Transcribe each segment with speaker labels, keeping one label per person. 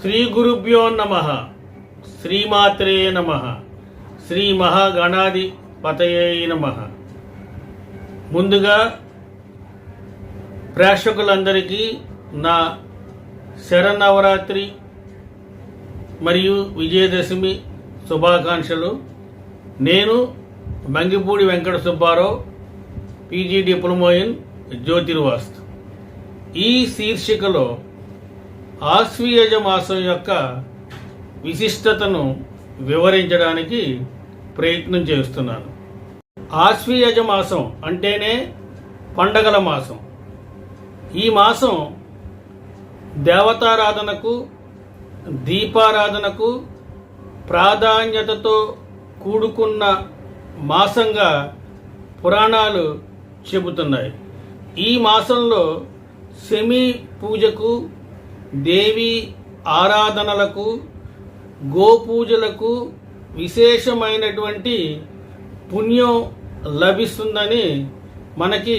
Speaker 1: శ్రీ గురుభ్యో నమః. శ్రీమాత్రే నమః. శ్రీ మహాగణాధిపతయే నమః. ముందుగా ప్రేక్షకులందరికీ నా శరన్నవరాత్రి మరియు విజయదశమి శుభాకాంక్షలు. నేను Mangipudi Venkata Subbarao, PG diploma in Jyotirvastu. ఈ శీర్షికలో ఆశ్వీయజ మాసం యొక్క విశిష్టతను వివరించడానికి ప్రయత్నం చేస్తున్నాను. ఆశ్వీయజ మాసం అంటేనే పండగల మాసం. ఈ మాసం దేవతారాధనకు, దీపారాధనకు ప్రాధాన్యతతో కూడుకున్న మాసంగా పురాణాలు చెబుతున్నాయి. ఈ మాసంలో శమీ పూజకు, దేవి ఆరాధనలకు, గోపూజలకు విశేషమైనటువంటి పుణ్యం లభిస్తుందని మనకి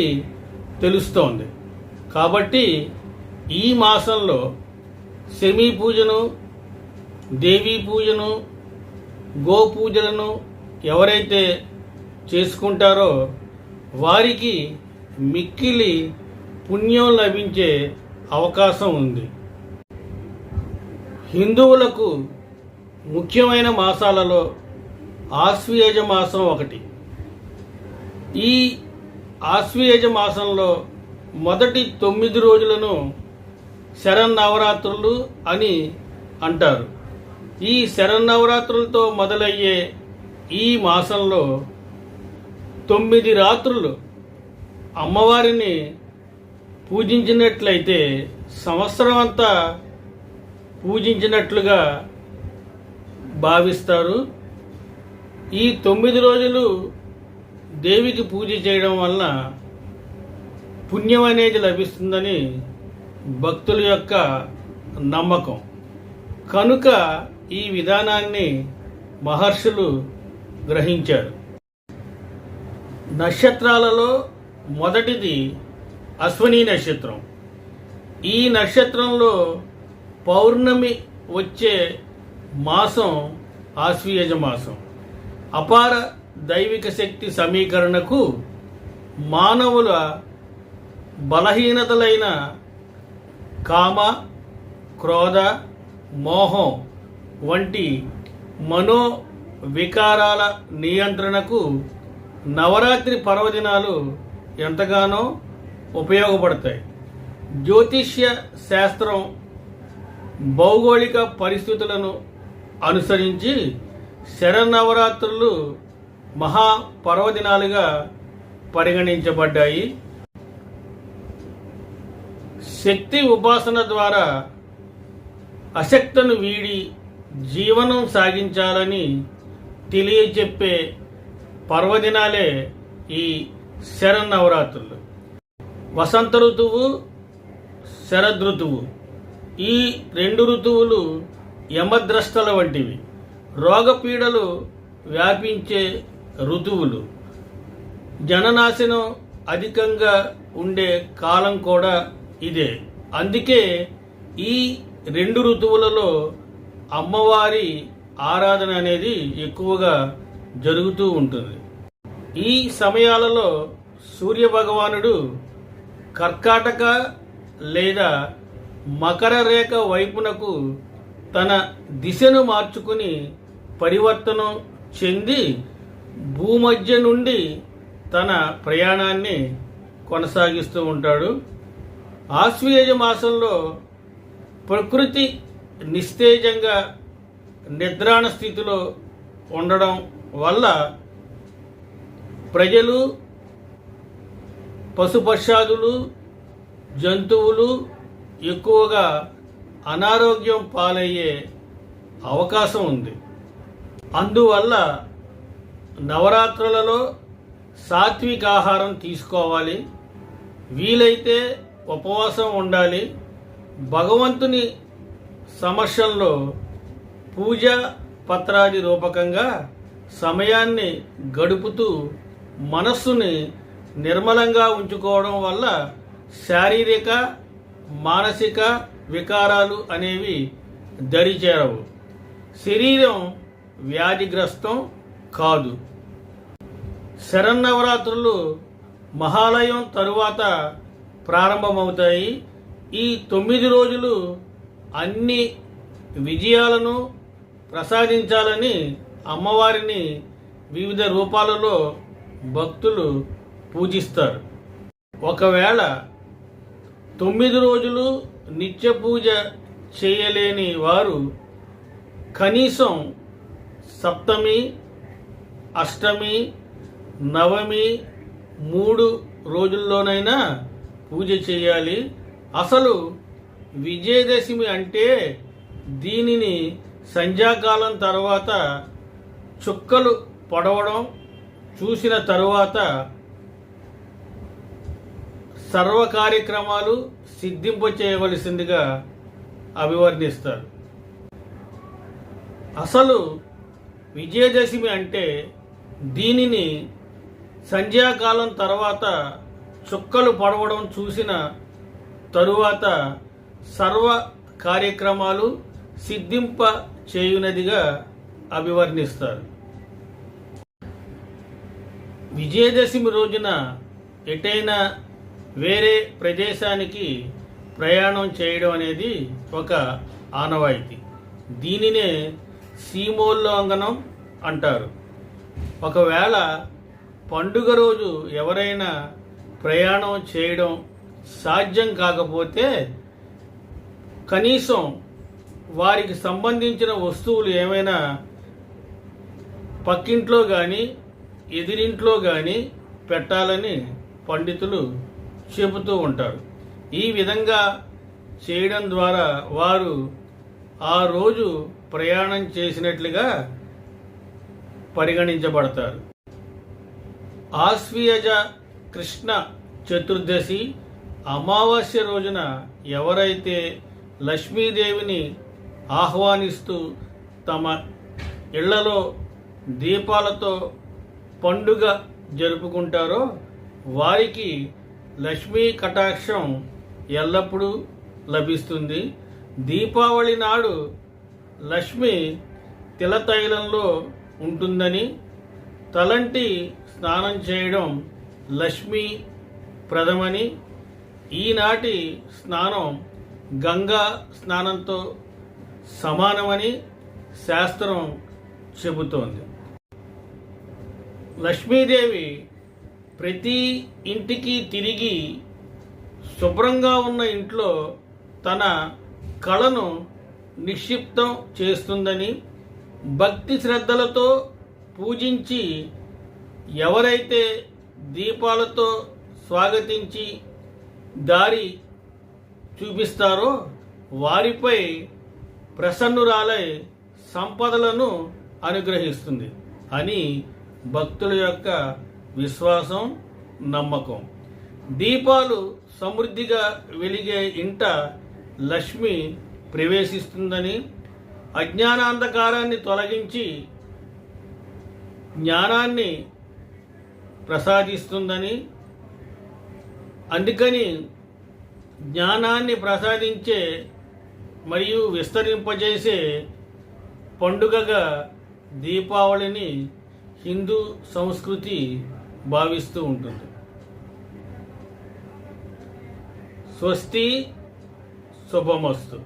Speaker 1: తెలుస్తోంది. కాబట్టి ఈ మాసంలో శమీ పూజను, దేవీ పూజను, గోపూజలను ఎవరైతే చేసుకుంటారో వారికి మిక్కిలి పుణ్యం లభించే అవకాశం ఉంది. హిందువులకు ముఖ్యమైన మాసాలలో ఆశ్వీయజ మాసం ఒకటి. ఈ ఆశ్వీయజ మాసంలో మొదటి 9 రోజులను శరన్నవరాత్రులు అని అంటారు. ఈ శరన్నవరాత్రులతో మొదలయ్యే ఈ మాసంలో 9 రాత్రులు అమ్మవారిని పూజించినట్లయితే సంవత్సరం అంతా పూజించినట్లుగా భావిస్తారు. ఈ 9 రోజులు దేవికి పూజ చేయడం వలన పుణ్యం అనేది లభిస్తుందని భక్తుల యొక్క నమ్మకం. కనుక ఈ విధానాన్ని మహర్షులు గ్రహించారు. నక్షత్రాలలో మొదటిది అశ్విని నక్షత్రం. ఈ నక్షత్రంలో పౌర్ణమి వచ్చే మాసం ఆశ్వీయజ మాసం. అపార దైవిక శక్తి సమీకరణకు, మానవుల బలహీనతలైన కామ, క్రోధ, మోహం వంటి మనో వికారాల నియంత్రణకు నవరాత్రి పర్వదినాలు ఎంతగానో ఉపయోగపడతాయి. జ్యోతిష్య శాస్త్రం భౌగోళిక పరిస్థితులను అనుసరించి శరన్నవరాత్రులు మహాపర్వదినాలుగా పరిగణించబడ్డాయి. శక్తి ఉపాసన ద్వారా అశక్తను వీడి జీవనం సాగించాలని తెలియచెప్పే పర్వదినాలే ఈ శరన్నవరాత్రులు. వసంత ఋతువు, శరదృతువు, ఈ 2 ఋతువులు యమద్రష్టల వంటివి. రోగపీడలు వ్యాపించే ఋతువులు. జననాశనం అధికంగా ఉండే కాలం కూడా ఇదే. అందుకే ఈ 2 ఋతువులలో అమ్మవారి ఆరాధన అనేది ఎక్కువగా జరుగుతూ ఉంటుంది. ఈ సమయాలలో సూర్యభగవానుడు కర్కాటక లేదా మకర రేఖ వైపునకు తన దిశను మార్చుకుని పరివర్తనం చెంది భూమధ్య నుండి తన ప్రయాణాన్ని కొనసాగిస్తూ ఉంటాడు. ఆశ్వీయజ మాసంలో ప్రకృతి నిస్తేజంగా నిద్రాణ స్థితిలో ఉండడం వల్ల ప్రజలు, పశుపక్షాదులు, జంతువులు ఎక్కువగా అనారోగ్యం పాలయ్యే అవకాశం ఉంది. అందువల్ల నవరాత్రులలో సాత్విక ఆహారం తీసుకోవాలి. వీలైతే ఉపవాసం ఉండాలి. భగవంతుని సమక్షంలో పూజ పత్రాది రూపకంగా సమయాన్ని గడుపుతూ మనస్సుని నిర్మలంగా ఉంచుకోవడం వల్ల శారీరక, మానసిక వికారాలు అనేవి దరిచేరవు. శరీరం వ్యాధిగ్రస్తం కాదు. శరన్నవరాత్రులు మహాలయం తరువాత ప్రారంభమవుతాయి. ఈ 9 రోజులు అన్ని విజయాలను ప్రసాదించాలని అమ్మవారిని వివిధ రూపాలలో భక్తులు పూజిస్తారు. ఒకవేళ 9 రోజులు నిత్య పూజ చేయలేని వారు కనీసం సప్తమి, అష్టమి, నవమి 3 రోజుల్లోనైనా పూజ చేయాలి. అసలు విజయదశమి అంటే దీనిని సంధ్యాకాలం తర్వాత చుక్కలు పొడవడం చూసిన తరువాత సర్వ కార్యక్రమాలు సిద్ధింప చేయవలసిందిగా అభివర్ణిస్తారు. అసలు విజయదశమి అంటే దీనిని సంధ్యాకాలం తర్వాత చుక్కలు పడవడం చూసిన తరువాత సర్వ కార్యక్రమాలు సిద్ధింప చేయునదిగా అభివర్ణిస్తారు. విజయదశమి రోజున ఎటైనా వేరే ప్రదేశానికి ప్రయాణం చేయడం అనేది ఒక ఆనవాయితీ. దీనినే సీమోల్లంఘనం అంటారు. ఒకవేళ పండుగ రోజు ఎవరైనా ప్రయాణం చేయడం సాధ్యం కాకపోతే కనీసం వారికి సంబంధించిన వస్తువులు ఏమైనా పక్కింట్లో కానీ ఎదిరింట్లో కానీ పెట్టాలని పండితులు చెబుతూ ఉంటారు. ఈ విధంగా చేయడం ద్వారా వారు ఆ రోజు ప్రయాణం చేసినట్లుగా పరిగణించబడతారు. ఆశ్వయుజ కృష్ణ చతుర్దశి అమావాస్య రోజున ఎవరైతే లక్ష్మీదేవిని ఆహ్వానిస్తూ తమ ఇళ్లలో దీపాలతో పండుగ జరుపుకుంటారో వారికి లక్ష్మీ కటాక్షం ఎల్లప్పుడూ లభిస్తుంది. దీపావళి నాడు లక్ష్మి తిలతైలంలో ఉంటుందని, తలంటి స్నానం చేయడం లక్ష్మీ ప్రథమని, ఈనాటి స్నానం గంగా స్నానంతో సమానమని శాస్త్రం చెబుతోంది. లక్ష్మీదేవి ప్రతి ఇంటికి తిరిగి శుభ్రంగా ఉన్న ఇంట్లో తన కళను నిక్షిప్తం చేస్తుందని, భక్తి శ్రద్ధలతో పూజించి ఎవరైతే దీపాలతో స్వాగతించి దారి చూపిస్తారో వారిపై ప్రసన్నురాలై సంపదలను అనుగ్రహిస్తుంది అని భక్తుల యొక్క విశ్వాసం, నమ్మకం. దీపాలు సమృద్ధిగా వెలిగే ఇంట లక్ష్మి ప్రవేశిస్తుందని, అజ్ఞానాంధకారాన్ని తొలగించి జ్ఞానాన్ని ప్రసాదిస్తుందని, అందుకని జ్ఞానాన్ని ప్రసాదించే మరియు విస్తరింపజేసే పండుగగా దీపావళిని హిందూ సంస్కృతి భావిస్తూ ఉంటుంది. స్వస్తి, శుభమస్తు.